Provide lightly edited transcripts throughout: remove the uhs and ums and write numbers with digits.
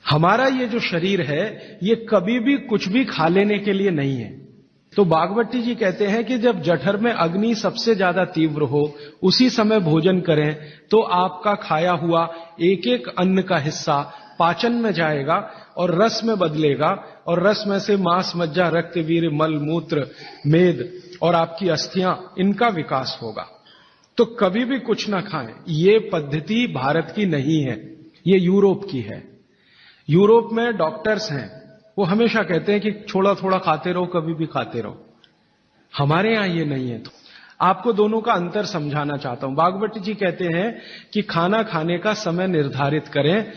हमारा ये जो शरीर है ये कभी भी कुछ भी खा लेने के लिए नहीं है। तो भागवती जी कहते हैं कि जब जठर में अग्नि सबसे ज्यादा तीव्र हो उसी समय भोजन करें तो आपका खाया हुआ एक एक अन्न का हिस्सा पाचन में जाएगा और रस में बदलेगा और रस में से मांस, मज्जा, रक्त, वीर्य, मल, मूत्र, मेद और आपकी अस्थियां, इनका विकास होगा। तो कभी भी कुछ ना खाएं। ये पद्धति भारत की नहीं है, ये यूरोप की है। यूरोप में डॉक्टर्स हैं, वो हमेशा कहते हैं कि थोड़ा थोड़ा खाते रहो, कभी भी खाते रहो। हमारे यहां ये नहीं है। तो आपको दोनों का अंतर समझाना चाहता हूं। भागवती जी कहते हैं कि खाना खाने का समय निर्धारित करें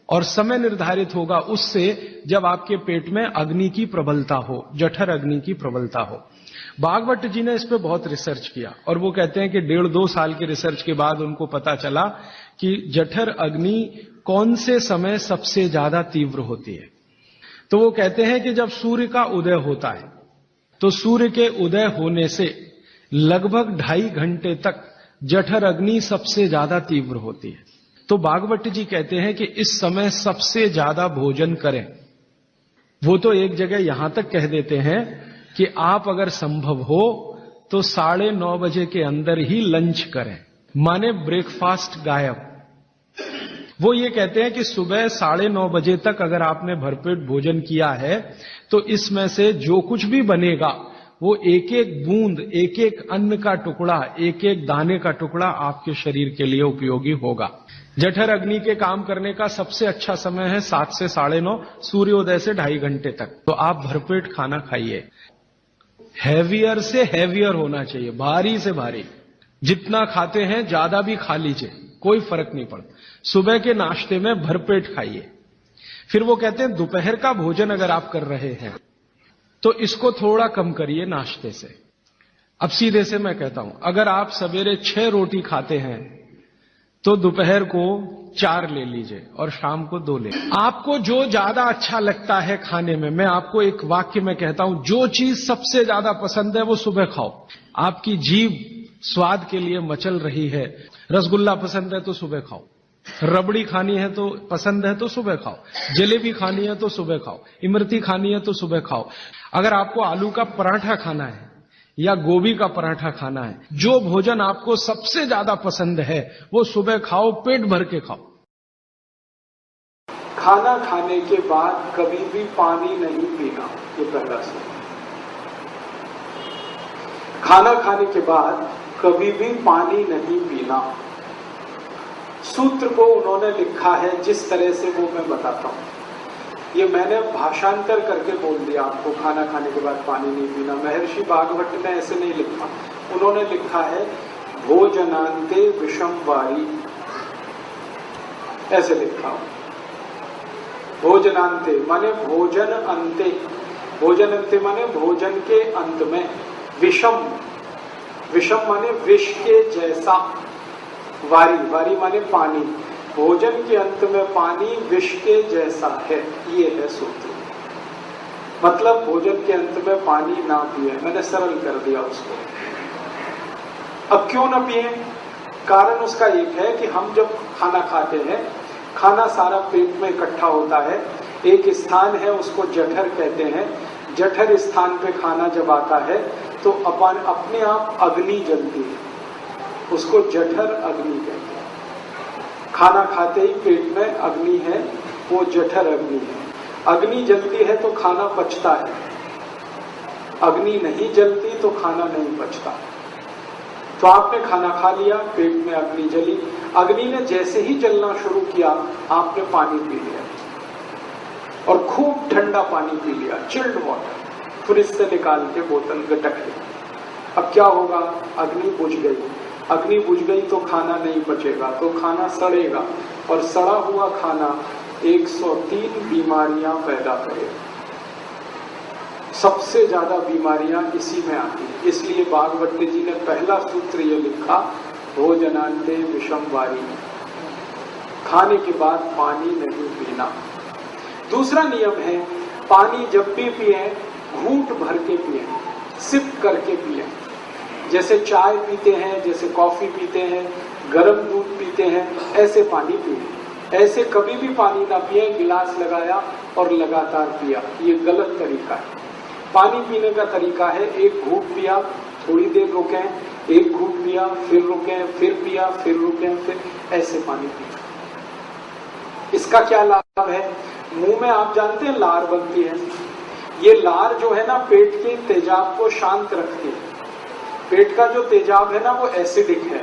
और समय निर्धारित होगा उससे जब आपके पेट में अग्नि की प्रबलता हो, जठर अग्नि की प्रबलता हो। भागवत जी ने इस पे बहुत रिसर्च किया और वो कहते हैं कि 1.5-2 साल के रिसर्च के बाद उनको पता चला कि जठर अग्नि कौन से समय सबसे ज्यादा तीव्र होती है। तो वो कहते हैं कि जब सूर्य का उदय होता है तो सूर्य के उदय होने से लगभग 2.5 घंटे तक जठर अग्नि सबसे ज्यादा तीव्र होती है। तो भागवत जी कहते हैं कि इस समय सबसे ज्यादा भोजन करें। वो तो एक जगह यहां तक कह देते हैं कि आप अगर संभव हो तो 9:30 बजे के अंदर ही लंच करें, माने ब्रेकफास्ट गायब। वो ये कहते हैं कि सुबह 9:30 बजे तक अगर आपने भरपेट भोजन किया है तो इसमें से जो कुछ भी बनेगा वो एक एक बूंद, एक एक अन्न का टुकड़ा, एक एक दाने का टुकड़ा आपके शरीर के लिए उपयोगी होगा। जठर अग्नि के काम करने का सबसे अच्छा समय है 7 से 9:30, सूर्योदय से 2.5 घंटे तक। तो आप भरपेट खाना खाइए। हैवियर से हैवियर होना चाहिए, भारी से भारी। जितना खाते हैं ज्यादा भी खा लीजिए, कोई फर्क नहीं पड़ता। सुबह के नाश्ते में भरपेट खाइए। फिर वो कहते हैं दोपहर का भोजन अगर आप कर रहे हैं तो इसको थोड़ा कम करिए नाश्ते से। अब सीधे से मैं कहता हूं, अगर आप सवेरे 6 रोटी खाते हैं तो दोपहर को 4 ले लीजिए और शाम को 2 ले। आपको जो ज्यादा अच्छा लगता है खाने में, मैं आपको एक वाक्य में कहता हूं, जो चीज सबसे ज्यादा पसंद है वो सुबह खाओ। आपकी जीभ स्वाद के लिए मचल रही है, रसगुल्ला पसंद है तो सुबह खाओ, रबड़ी खानी है तो पसंद है तो सुबह खाओ, जलेबी खानी है तो सुबह खाओ, इमरती खानी है तो सुबह खाओ। अगर आपको आलू का पराठा खाना है या गोभी का पराठा खाना है, जो भोजन आपको सबसे ज्यादा पसंद है वो सुबह खाओ, पेट भर के खाओ। खाना खाने के बाद कभी भी पानी नहीं पीना, ये पहला सूत्र। खाना खाने के बाद कभी भी पानी नहीं पीना। सूत्र को उन्होंने लिखा है जिस तरह से वो मैं बताता हूं। ये मैंने भाषांतर करके बोल दिया आपको, खाना खाने के बाद पानी नहीं पीना। महर्षि भागवत ने ऐसे नहीं लिखा, उन्होंने लिखा है भोजनांते विषम वारी, ऐसे लिखा। भोजनांते माने भोजन अंते, भोजन अंते माने भोजन के अंत में। विषम, विषम माने विष के जैसा। वारी, वारी माने पानी। भोजन के अंत में पानी विष के जैसा है, ये है सूत्र। मतलब भोजन के अंत में पानी ना पिए। मैंने सरल कर दिया उसको। अब क्यों ना पिए? कारण उसका एक है कि हम जब खाना खाते हैं, खाना सारा पेट में इकट्ठा होता है। एक स्थान है उसको जठर कहते हैं। जठर स्थान पे खाना जब आता है तो अपने आप अग्नि जलती है, उसको जठर अग्नि कहते हैं। खाना खाते ही पेट में अग्नि है, वो जठर अग्नि है। अग्नि जलती है तो खाना पचता है, अग्नि नहीं जलती तो खाना नहीं पचता। तो आपने खाना खा लिया, पेट में अग्नि जली, अग्नि ने जैसे ही जलना शुरू किया आपने पानी पी लिया और खूब ठंडा पानी पी लिया, चिल्ड वाटर, फ्रिज से निकाल के बोतल गटक ली। अब क्या होगा? अग्नि बुझ गई। अग्नि बुझ गई तो खाना नहीं पचेगा, तो खाना सड़ेगा और सड़ा हुआ खाना 103 बीमारियां पैदा करेगा। सबसे ज्यादा बीमारियां इसी में आती है। इसलिए भागवत जी ने पहला सूत्र ये लिखा, भोजनांते विषम वारी, खाने के बाद पानी नहीं पीना। दूसरा नियम है, पानी जब भी पिए घूंट भर के पिए, सिप करके पिए। जैसे चाय पीते हैं, जैसे कॉफी पीते हैं, गर्म दूध पीते हैं, ऐसे पानी पिए। ऐसे कभी भी पानी ना पिए, गिलास लगाया और लगातार पिया, ये गलत तरीका है। पानी पीने का तरीका है एक घूंट पिया, थोड़ी देर रुके, एक घूंट पिया, फिर रुके, फिर पिया, फिर रुके, फिर ऐसे पानी पिया। इसका क्या लाभ है? मुंह में आप जानते हैं लार बनती है, ये लार जो है ना पेट के तेजाब को शांत रखती है। पेट का जो तेजाब है ना वो एसिडिक है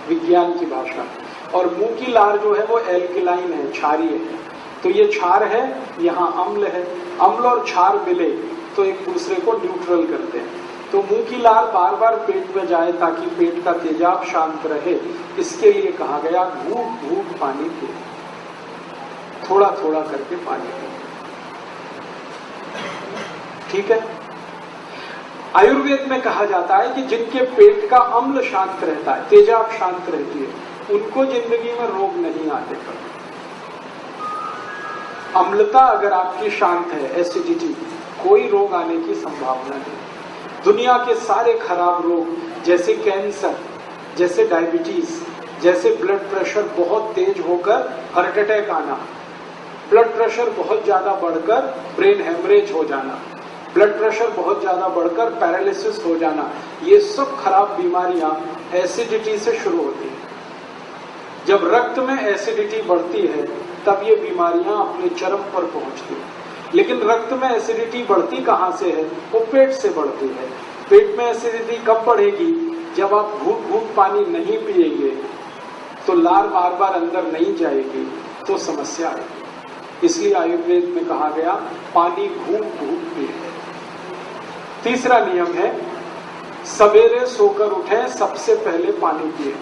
विज्ञान की भाषा, और मुंह की लार जो है वो एल्कलाइन है, क्षारीय है। तो ये क्षार है, यहाँ अम्ल है, अम्ल और क्षार मिले तो एक दूसरे को न्यूट्रल करते हैं। तो मुंह की लार बार बार पेट में जाए ताकि पेट का तेजाब शांत रहे, इसके लिए कहा गया घूंट घूंट पानी पिए, थोड़ा थोड़ा करके पानी पिए। ठीक है। आयुर्वेद में कहा जाता है कि जिनके पेट का अम्ल शांत रहता है, तेजाब शांत रहती है, उनको जिंदगी में रोग नहीं आते कभी। अम्लता अगर आपकी शांत है, एसिडिटी, कोई रोग आने की संभावना नहीं। दुनिया के सारे खराब रोग जैसे कैंसर, जैसे डायबिटीज, जैसे ब्लड प्रेशर बहुत तेज होकर हार्ट अटैक आना, ब्लड प्रेशर बहुत ज्यादा बढ़कर ब्रेन हेमरेज हो जाना, ब्लड प्रेशर बहुत ज्यादा बढ़कर पैरालिसिस हो जाना, ये सब खराब बीमारियां एसिडिटी से शुरू होती हैं। जब रक्त में एसिडिटी बढ़ती है तब ये बीमारियां अपने चरम पर पहुंचती हैं। लेकिन रक्त में एसिडिटी बढ़ती कहां से है? वो पेट से बढ़ती है। पेट में एसिडिटी कब बढ़ेगी? जब आप घूंट घूंट पानी नहीं पिएंगे तो लार बार बार अंदर नहीं जाएगी तो समस्या आएगी। इसलिए आयुर्वेद में कहा गया पानी घूंट घूंट पिए। तीसरा नियम है सवेरे सोकर उठे सबसे पहले पानी पिए।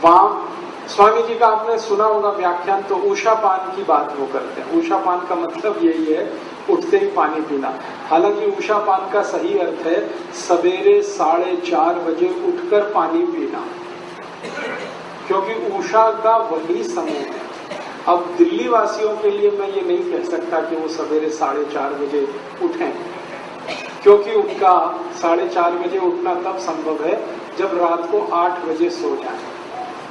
वाम स्वामी जी का आपने सुना होगा व्याख्यान, तो उषा पान की बात वो करते हैं। उषा पान का मतलब यही है उठते ही पानी पीना। हालांकि उषा पान का सही अर्थ है सवेरे 4:30 बजे उठकर पानी पीना, क्योंकि उषा का वही समय है। अब दिल्ली वासियों के लिए मैं ये नहीं कह सकता कि वो सवेरे 4:30 बजे उठें, क्योंकि उनका 4:30 बजे उठना तब संभव है जब रात को 8 बजे सो जाए।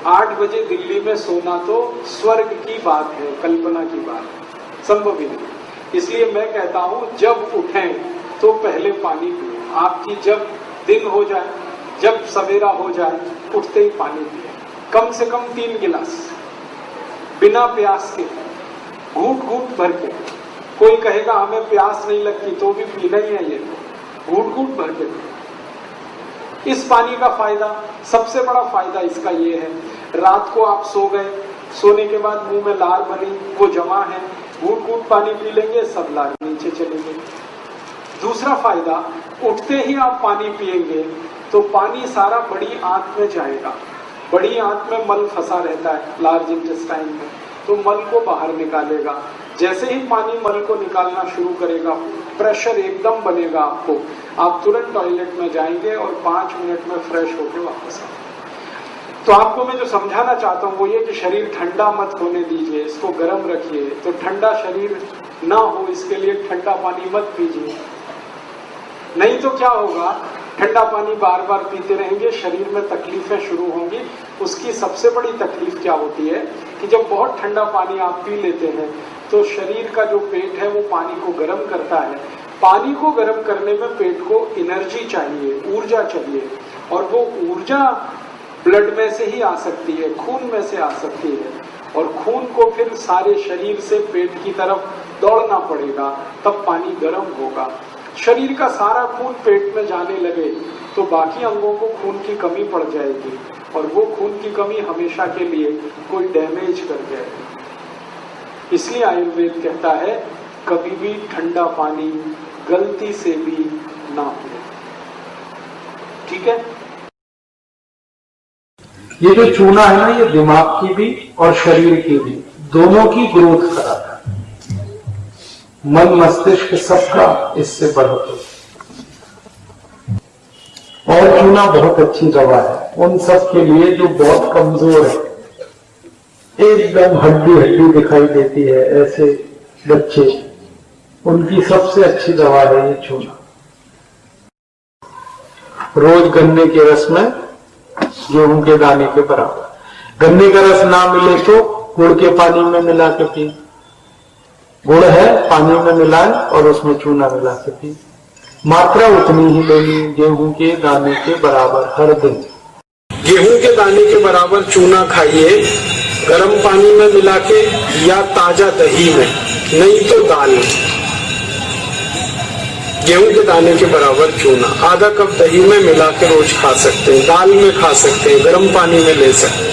8 बजे दिल्ली में सोना तो स्वर्ग की बात है, कल्पना की बात है, संभव ही नहीं। इसलिए मैं कहता हूं जब उठें तो पहले पानी पिए। आपकी जब दिन हो जाए, जब सवेरा हो जाए, उठते ही पानी पिए, कम से कम 3 गिलास, बिना प्यास के, घूंट घूंट भर के। कोई कहेगा हमें प्यास नहीं लगती, तो भी पीना ही है, ये तो घूंट घूंट भर के। इस पानी का फायदा, सबसे बड़ा फायदा इसका ये है, रात को आप सो गए, सोने के बाद मुंह में लार बनी, वो जमा है, घूंट घूंट पानी पी लेंगे, सब लार नीचे चलेंगे। दूसरा फायदा, उठते ही आप पानी पिएंगे तो पानी सारा बड़ी आंत में जाएगा। बड़ी आंत में मल फंसा रहता है, लार्ज इंटेस्टाइन में, तो मल को बाहर निकालेगा। जैसे ही पानी मल को निकालना शुरू करेगा, प्रेशर एकदम बनेगा आपको, आप तुरंत टॉयलेट में जाएंगे और 5 मिनट में फ्रेश होकर वापस आएंगे। तो आपको मैं जो समझाना चाहता हूँ वो ये कि शरीर ठंडा मत होने दीजिए, इसको गर्म रखिए। तो ठंडा शरीर ना हो इसके लिए ठंडा पानी मत पीजिए, नहीं तो क्या होगा, ठंडा पानी बार बार पीते रहेंगे, शरीर में तकलीफें शुरू होंगी। उसकी सबसे बड़ी तकलीफ क्या होती है कि जब बहुत ठंडा पानी आप पी लेते हैं तो शरीर का जो पेट है वो पानी को गर्म करता है। पानी को गर्म करने में पेट को एनर्जी चाहिए, ऊर्जा चाहिए, और वो ऊर्जा ब्लड में से ही आ सकती है, खून में से आ सकती है, और खून को फिर सारे शरीर से पेट की तरफ दौड़ना पड़ेगा, तब पानी गर्म होगा। शरीर का सारा खून पेट में जाने लगे तो बाकी अंगों को खून की कमी पड़ जाएगी, और वो खून की कमी हमेशा के लिए कोई डैमेज कर जाएगी। इसलिए आयुर्वेद कहता है कभी भी ठंडा पानी गलती से भी ना पिए। ठीक है। ये जो चूना है ना, ये दिमाग की भी और शरीर की भी, दोनों की ग्रोथ कराता है। मन मस्तिष्क सबका इससे बढ़त होती। और चूना बहुत अच्छी दवा है उन सब के लिए जो बहुत कमजोर है, एकदम हड्डी हड्डी दिखाई देती है, ऐसे बच्चे, उनकी सबसे अच्छी दवा है ये चूना। रोज गन्ने के रस में गेहूं के दाने के बराबर। गन्ने का रस ना मिले तो गुड़ के पानी में मिला के पिए, गुड़ है पानी में मिलाए और उसमें चूना मिला के पिए। मात्रा उतनी ही लेनी, गेहूं के दाने के बराबर हर दिन। गेहूं के दाने के बराबर चूना खाइए, गर्म पानी में मिला के या ताजा दही में, नहीं तो दाल में। गेहूं के दाने के बराबर चूना आधा कप दही में मिला के रोज खा सकते हैं, दाल में खा सकते हैं, गर्म पानी में ले सकते हैं।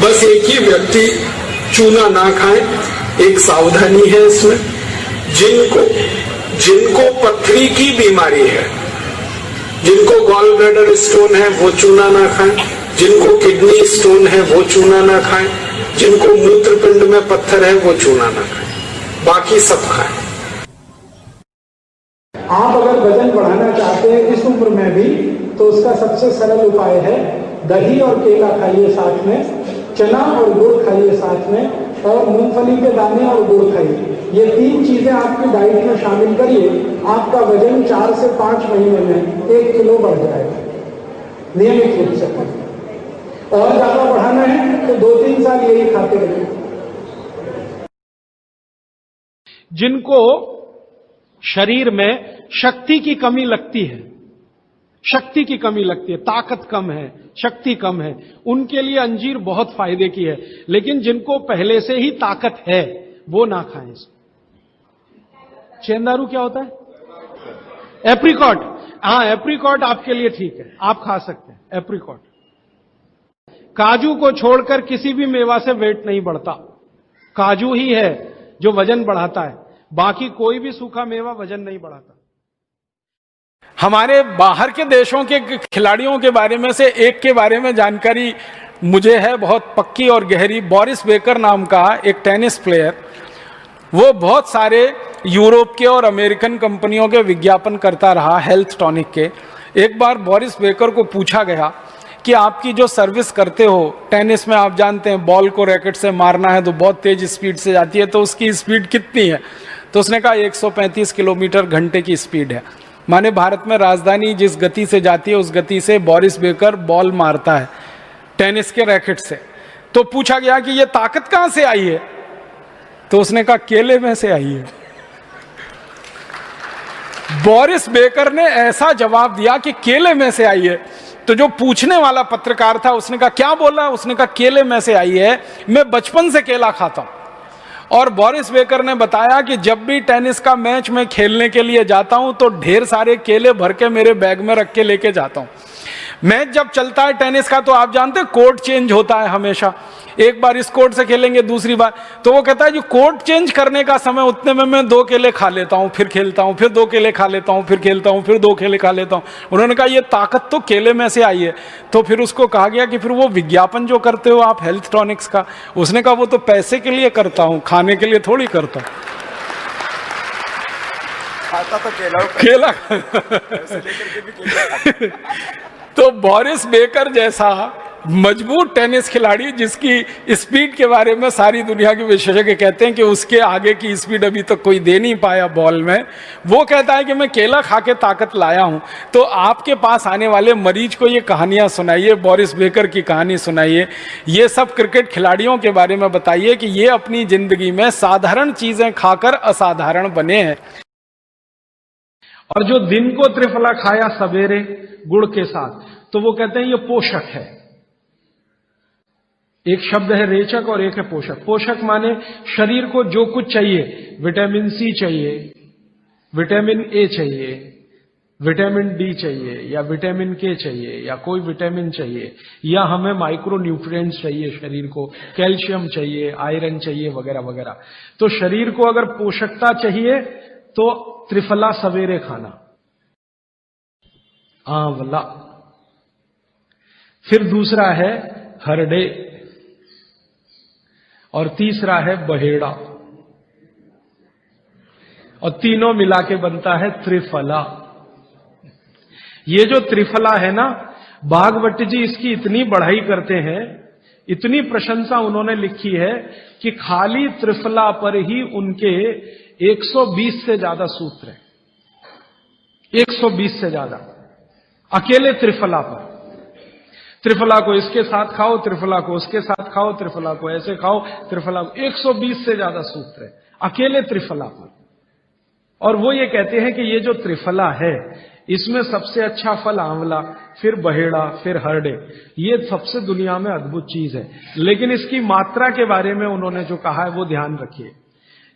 बस एक ही व्यक्ति चूना ना खाए, एक सावधानी है इसमें। जिनको पथरी की बीमारी है, जिनको गॉल ब्लैडर स्टोन है, वो चूना ना खाएं। जिनको किडनी स्टोन है वो चूना ना खाएं। जिनको मूत्रपिंड में पत्थर है वो चूना ना खाएं, बाकी सब खाएं। आप अगर वजन बढ़ाना चाहते हैं इस उम्र में भी, तो उसका सबसे सरल उपाय है दही और केला खाइए साथ में, चना और गुड़ खाइए साथ में, और मूंगफली के दाने और गुड़ खाइए। ये 3 चीजें आपकी डाइट में शामिल करिए, आपका वजन 4 से 5 महीने में 1 किलो बढ़ जाएगा नियमित रूप से। और ज्यादा बढ़ाना है तो 2-3 साल यही खाते रहिए। जिनको शरीर में शक्ति की कमी लगती है, शक्ति की कमी लगती है, ताकत कम है, शक्ति कम है, उनके लिए अंजीर बहुत फायदे की है। लेकिन जिनको पहले से ही ताकत है वो ना खाएं। चेंदारू क्या होता है? एप्रिकॉट। हाँ, एप्रिकॉट आपके लिए ठीक है, आप खा सकते हैं एप्रिकॉट। काजू को छोड़कर किसी भी मेवा से वेट नहीं बढ़ता, काजू ही है जो वजन बढ़ाता है, बाकी कोई भी सूखा मेवा वजन नहीं बढ़ाता। हमारे बाहर के देशों के खिलाड़ियों के बारे में से एक के बारे में जानकारी मुझे है बहुत पक्की और गहरी। बोरिस बेकर नाम का एक टेनिस प्लेयर, वो बहुत सारे यूरोप के और अमेरिकन कंपनियों के विज्ञापन करता रहा हेल्थ टॉनिक के। एक बार बोरिस बेकर को पूछा गया कि आपकी जो सर्विस करते हो टेनिस में, आप जानते हैं बॉल को रैकेट से मारना है तो बहुत तेज स्पीड से जाती है, तो उसकी स्पीड कितनी है? तो उसने कहा 135 किलोमीटर घंटे की स्पीड है। माने भारत में राजधानी जिस गति से जाती है उस गति से बोरिस बेकर बॉल मारता है टेनिस के रैकेट से। तो पूछा गया कि ये ताकत कहां से आई है? तो उसने कहा केले में से आई है। बोरिस बेकर ने ऐसा जवाब दिया कि केले में से आई है। तो जो पूछने वाला पत्रकार था उसने कहा क्या बोला? उसने कहा केले में से आई है, मैं बचपन से केला खाता हूं। और बोरिस बेकर ने बताया कि जब भी टेनिस का मैच मैं खेलने के लिए जाता हूं तो ढेर सारे केले भर के मेरे बैग में रख के लेके जाता हूं। मैच जब चलता है टेनिस का तो आप जानते हैं कोर्ट चेंज होता है हमेशा, एक बार इस कोर्ट से खेलेंगे दूसरी बार। तो वो कहता है जो कोर्ट चेंज करने का समय उतने में मैं 2 केले खा लेता हूं, फिर खेलता हूं, फिर 2 केले खा लेता हूं, फिर खेलता हूं, फिर 2 केले खा लेता हूं। उन्होंने कहा ये ताकत तो केले में से आई है। तो फिर उसको कहा गया कि फिर वो विज्ञापन जो करते हो आप हेल्थ टॉनिक्स का, उसने कहा वो तो पैसे के लिए करता हूं, खाने के लिए थोड़ी करता हूं। खाता तो केला तो बोरिस बेकर जैसा मजबूत टेनिस खिलाड़ी जिसकी स्पीड के बारे में सारी दुनिया के विशेषज्ञ कहते हैं कि उसके आगे की स्पीड अभी तक कोई दे नहीं पाया बॉल में, वो कहता है कि मैं केला खा के ताकत लाया हूं। तो आपके पास आने वाले मरीज को ये कहानियां सुनाइए, बोरिस बेकर की कहानी सुनाइए, ये सब क्रिकेट खिलाड़ियों के बारे में बताइए कि ये अपनी जिंदगी में साधारण चीजें खाकर असाधारण बने हैं। और जो दिन को त्रिफला खाया सवेरे गुड़ के साथ, तो वो कहते हैं ये पोषक है। एक शब्द है रेचक और एक है पोषक। पोषक माने शरीर को जो कुछ चाहिए, विटामिन सी चाहिए, विटामिन ए चाहिए, विटामिन डी चाहिए, या विटामिन के चाहिए, या कोई विटामिन चाहिए, या हमें माइक्रो न्यूट्रिएंट्स चाहिए शरीर को, कैल्शियम चाहिए, आयरन चाहिए, वगैरह वगैरह। तो शरीर को अगर पोषकता चाहिए तो त्रिफला सवेरे खाना, आंवला। फिर दूसरा है हरडे, और तीसरा है बहेड़ा, और तीनों मिला के बनता है त्रिफला। ये जो त्रिफला है ना, भागवत जी इसकी इतनी बढ़ाई करते हैं, इतनी प्रशंसा उन्होंने लिखी है कि खाली त्रिफला पर ही उनके 120 से ज्यादा सूत्र हैं, 120 से ज्यादा अकेले त्रिफला पर। त्रिफला को इसके साथ खाओ, त्रिफला को उसके साथ खाओ, त्रिफला को ऐसे खाओ, त्रिफला को 120 से ज्यादा सूत्र है अकेले त्रिफला पर। और वो ये कहते हैं कि ये जो त्रिफला है इसमें सबसे अच्छा फल आंवला, फिर बहेड़ा, फिर हरडे, ये सबसे दुनिया में अद्भुत चीज है। लेकिन इसकी मात्रा के बारे में उन्होंने जो कहा है वो ध्यान रखिए।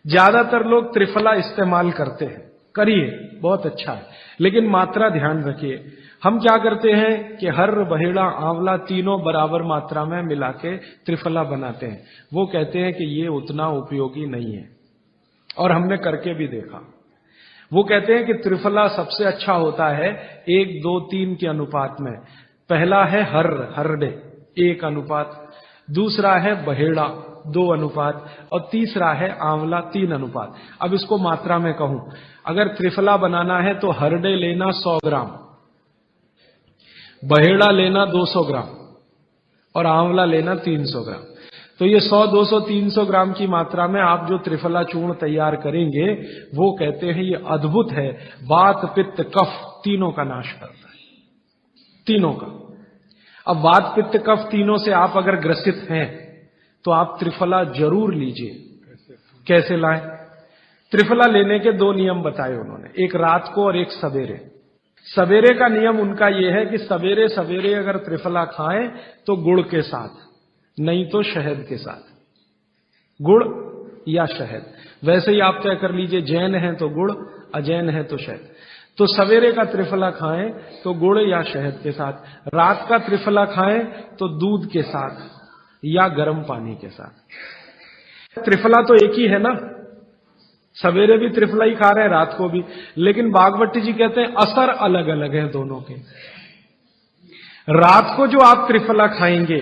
ज्यादातर लोग त्रिफला इस्तेमाल करते हैं, करिए, बहुत अच्छा है, लेकिन मात्रा ध्यान रखिए। हम क्या करते हैं कि हर बहेड़ा आंवला तीनों बराबर मात्रा में मिला के त्रिफला बनाते हैं। वो कहते हैं कि ये उतना उपयोगी नहीं है, और हमने करके भी देखा। वो कहते हैं कि त्रिफला सबसे अच्छा होता है 1, 2, 3 के अनुपात में। पहला है हरडे 1 अनुपात, दूसरा है बहेड़ा 2 अनुपात, और तीसरा है आंवला 3 अनुपात। अब इसको मात्रा में कहूं, अगर त्रिफला बनाना है तो हरडे लेना 100 ग्राम, बहेड़ा लेना 200 ग्राम और आंवला लेना 300 ग्राम। तो ये 100, 200, 300 ग्राम की मात्रा में आप जो त्रिफला चूर्ण तैयार करेंगे वो कहते हैं ये अद्भुत है, वात पित्त कफ तीनों का नाश करता है, तीनों का। अब वात पित्त कफ तीनों से आप अगर ग्रसित हैं तो आप त्रिफला जरूर लीजिए। कैसे लाएं? त्रिफला लेने के 2 नियम बताए उन्होंने, एक रात को और एक सवेरे। सवेरे का नियम उनका यह है कि सवेरे सवेरे अगर त्रिफला खाएं तो गुड़ के साथ, नहीं तो शहद के साथ, गुड़ या शहद। वैसे ही आप तय कर लीजिए, जैन है तो गुड़, अजैन है तो शहद। तो सवेरे का त्रिफला खाएं तो गुड़ या शहद के साथ, रात का त्रिफला खाएं तो दूध के साथ या गर्म पानी के साथ। त्रिफला तो एक ही है ना, सवेरे भी त्रिफला ही खा रहे हैं, रात को भी। लेकिन बागवती जी कहते हैं असर अलग अलग है दोनों के। रात को जो आप त्रिफला खाएंगे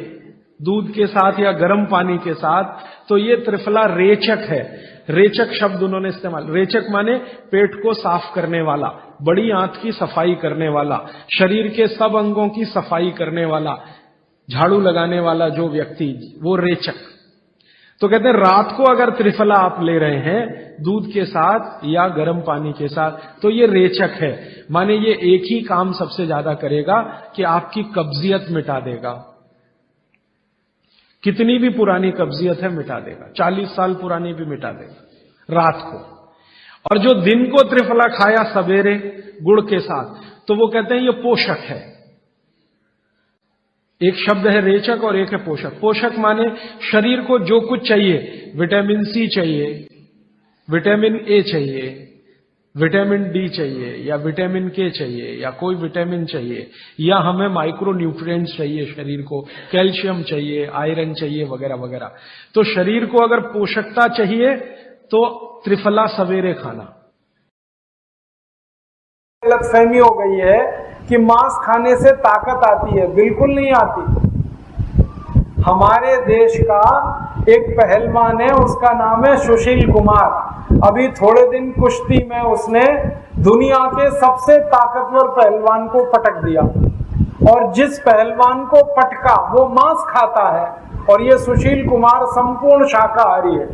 दूध के साथ या गर्म पानी के साथ, तो ये त्रिफला रेचक है। रेचक शब्द उन्होंने इस्तेमाल, रेचक माने पेट को साफ करने वाला, बड़ी आंत की सफाई करने वाला, शरीर के सब अंगों की सफाई करने वाला, झाड़ू लगाने वाला जो व्यक्ति, वो रेचक। तो कहते हैं रात को अगर त्रिफला आप ले रहे हैं दूध के साथ या गर्म पानी के साथ तो ये रेचक है, माने ये एक ही काम सबसे ज्यादा करेगा कि आपकी कब्जियत मिटा देगा। कितनी भी पुरानी कब्जियत है मिटा देगा, 40 साल पुरानी भी मिटा देगा रात को। और जो दिन को त्रिफला खाया सवेरे गुड़ के साथ, तो वो कहते हैं ये पोषक है। एक शब्द है रेचक और एक है पोषक। पोषक माने शरीर को जो कुछ चाहिए, विटामिन सी चाहिए, विटामिन ए चाहिए, विटामिन डी चाहिए, या विटामिन के चाहिए, या कोई विटामिन चाहिए, या हमें माइक्रो न्यूट्रिएंट्स चाहिए शरीर को, कैल्शियम चाहिए, आयरन चाहिए, वगैरह वगैरह। तो शरीर को अगर पोषकता चाहिए तो त्रिफला सवेरे खाना। गलतफहमी हो गई है कि मांस खाने से ताकत आती है, बिल्कुल नहीं आती। हमारे देश का एक पहलवान है, उसका नाम है सुशील कुमार। अभी थोड़े दिन कुश्ती में उसने दुनिया के सबसे ताकतवर पहलवान को पटक दिया, और जिस पहलवान को पटका वो मांस खाता है, और ये सुशील कुमार संपूर्ण शाकाहारी है।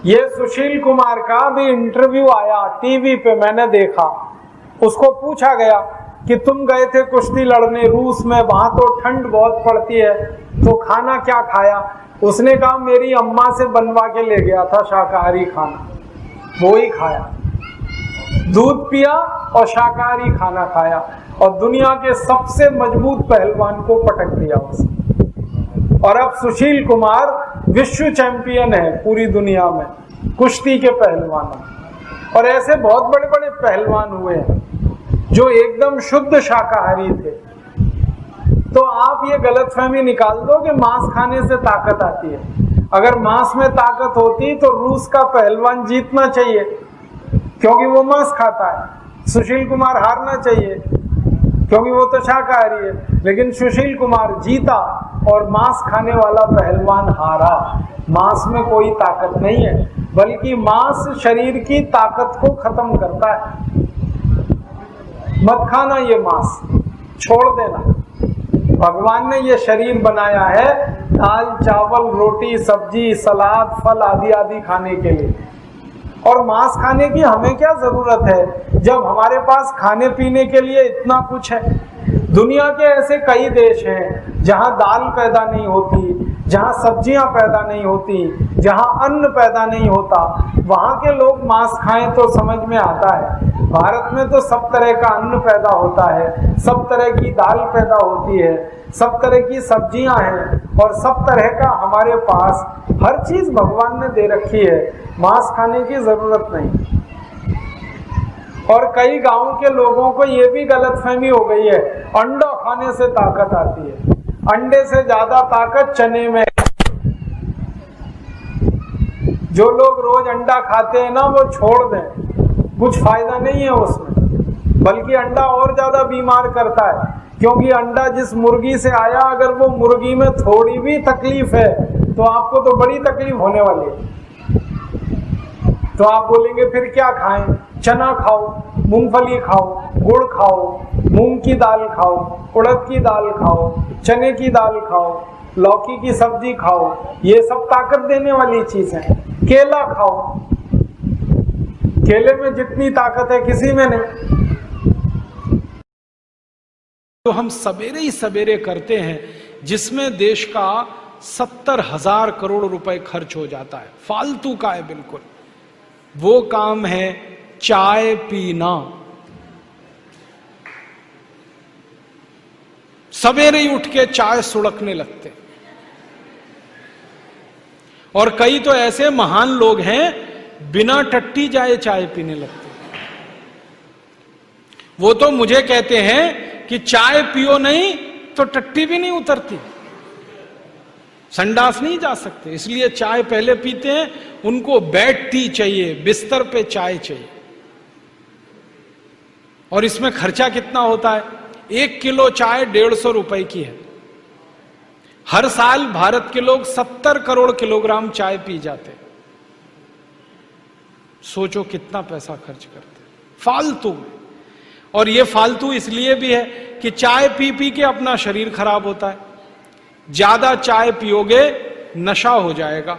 ये सुशील कुमार का भी इंटरव्यू आया टीवी पे, मैंने देखा। उसको पूछा गया कि तुम गए थे कुश्ती लड़ने रूस में, वहां तो ठंड बहुत पड़ती है, तो खाना क्या खाया? उसने कहा मेरी अम्मा से बनवा के ले गया था शाकाहारी खाना, वो ही खाया, दूध पिया और शाकाहारी खाना खाया, और दुनिया के सबसे मजबूत पहलवान को पटक दिया उसने। और अब सुशील कुमार विश्व चैंपियन है पूरी दुनिया में कुश्ती के पहलवानों। और ऐसे बहुत बड़े बड़े पहलवान हुए हैं जो एकदम शुद्ध शाकाहारी थे। तो आप ये गलतफहमी निकाल दो कि मांस खाने से ताकत आती है। अगर मांस में ताकत होती तो रूस का पहलवान जीतना चाहिए, क्योंकि वो मांस खाता है। सुशील कुमार हारना चाहिए क्योंकि वो तो शाकाहारी है, लेकिन सुशील कुमार जीता और मांस खाने वाला पहलवान हारा। मांस में कोई ताकत नहीं है, बल्कि मांस शरीर की ताकत को खत्म करता है। मत खाना ये मांस, छोड़ देना। भगवान ने ये शरीर बनाया है दाल चावल रोटी सब्जी सलाद फल आदि आदि खाने के लिए। और मांस खाने की हमें क्या जरूरत है जब हमारे पास खाने पीने के लिए इतना कुछ है। दुनिया के ऐसे कई देश हैं जहां दाल पैदा नहीं होती, जहां सब्जियां पैदा नहीं होती, जहां अन्न पैदा नहीं होता, वहां के लोग मांस खाएं तो समझ में आता है। भारत में तो सब तरह का अन्न पैदा होता है, सब तरह की दाल पैदा होती है, सब तरह की सब्जियां हैं और सब तरह का हमारे पास हर चीज भगवान ने दे रखी है। मांस खाने की जरूरत नहीं। और कई गांव के लोगों को ये भी गलतफहमी हो गई है, अंडा खाने से ताकत आती है। अंडे से ज्यादा ताकत चने में। जो लोग रोज अंडा खाते हैं ना वो छोड़ दें, कुछ फायदा नहीं है उसमें, बल्कि अंडा और ज्यादा बीमार करता है। क्योंकि अंडा जिस मुर्गी से आया, अगर वो मुर्गी में थोड़ी भी तकलीफ है तो आपको तो बड़ी तकलीफ होने वाली है। तो आप बोलेंगे फिर क्या खाएं? चना खाओ, मूंगफली खाओ, गुड़ खाओ, मूंग की दाल खाओ, उड़द की दाल खाओ, चने की दाल खाओ, लौकी की सब्जी खाओ, ये सब ताकत देने वाली चीज है। केला खाओ, केले में जितनी ताकत है किसी में नहीं। तो हम सवेरे ही सवेरे करते हैं जिसमें देश का 70,000 करोड़ रुपए खर्च हो जाता है, फालतू का है बिल्कुल। वो काम है चाय पीना। सवेरे ही उठ के चाय सुड़कने लगते। और कई तो ऐसे महान लोग हैं बिना टट्टी जाए चाय पीने लगते। वो तो मुझे कहते हैं कि चाय पियो नहीं तो टट्टी भी नहीं उतरती, संडास नहीं जा सकते, इसलिए चाय पहले पीते हैं। उनको बेड टी चाहिए, बिस्तर पे चाय चाहिए। और इसमें खर्चा कितना होता है? 1 किलो चाय 150 रुपए की है। हर साल भारत के लोग 70 करोड़ किलोग्राम चाय पी जाते। सोचो कितना पैसा खर्च करते फालतू में। और ये फालतू इसलिए भी है कि चाय पी पी के अपना शरीर खराब होता है। ज्यादा चाय पियोगे नशा हो जाएगा।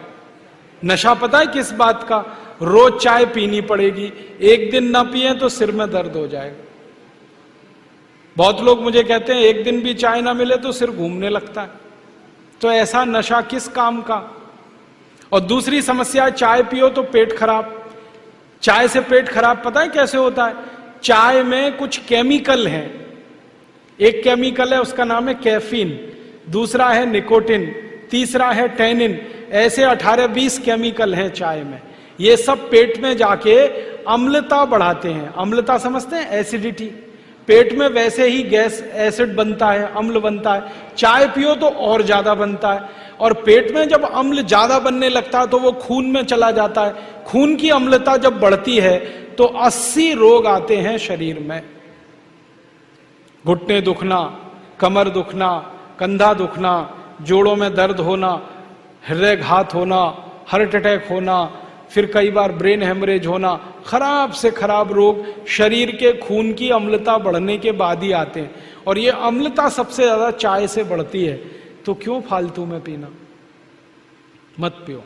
नशा पता है किस बात का? रोज चाय पीनी पड़ेगी, एक दिन ना पिए तो सिर में दर्द हो जाएगा। बहुत लोग मुझे कहते हैं एक दिन भी चाय ना मिले तो सिर घूमने लगता है। तो ऐसा नशा किस काम का? और दूसरी समस्या, चाय पियो तो पेट खराब। चाय से पेट खराब पता है कैसे होता है? चाय में कुछ केमिकल हैं। एक केमिकल है उसका नाम है कैफीन, दूसरा है निकोटिन, तीसरा है टैनिन। ऐसे 18-20 केमिकल हैं चाय में। ये सब पेट में जाके अम्लता बढ़ाते हैं। अम्लता समझते हैं? एसिडिटी। पेट में वैसे ही गैस एसिड बनता है, अम्ल बनता है। चाय पियो तो और ज्यादा बनता है। और पेट में जब अम्ल ज्यादा बनने लगता है तो वो खून में चला जाता है। खून की अम्लता जब बढ़ती है तो 80 रोग आते हैं शरीर में। घुटने दुखना, कमर दुखना, कंधा दुखना, जोड़ों में दर्द होना, हृदयघात होना, हार्ट अटैक होना, फिर कई बार ब्रेन हेमरेज होना। खराब से खराब रोग शरीर के खून की अम्लता बढ़ने के बाद ही आते हैं। और ये अम्लता सबसे ज्यादा चाय से बढ़ती है। तो क्यों फालतू में पीना? मत पियो।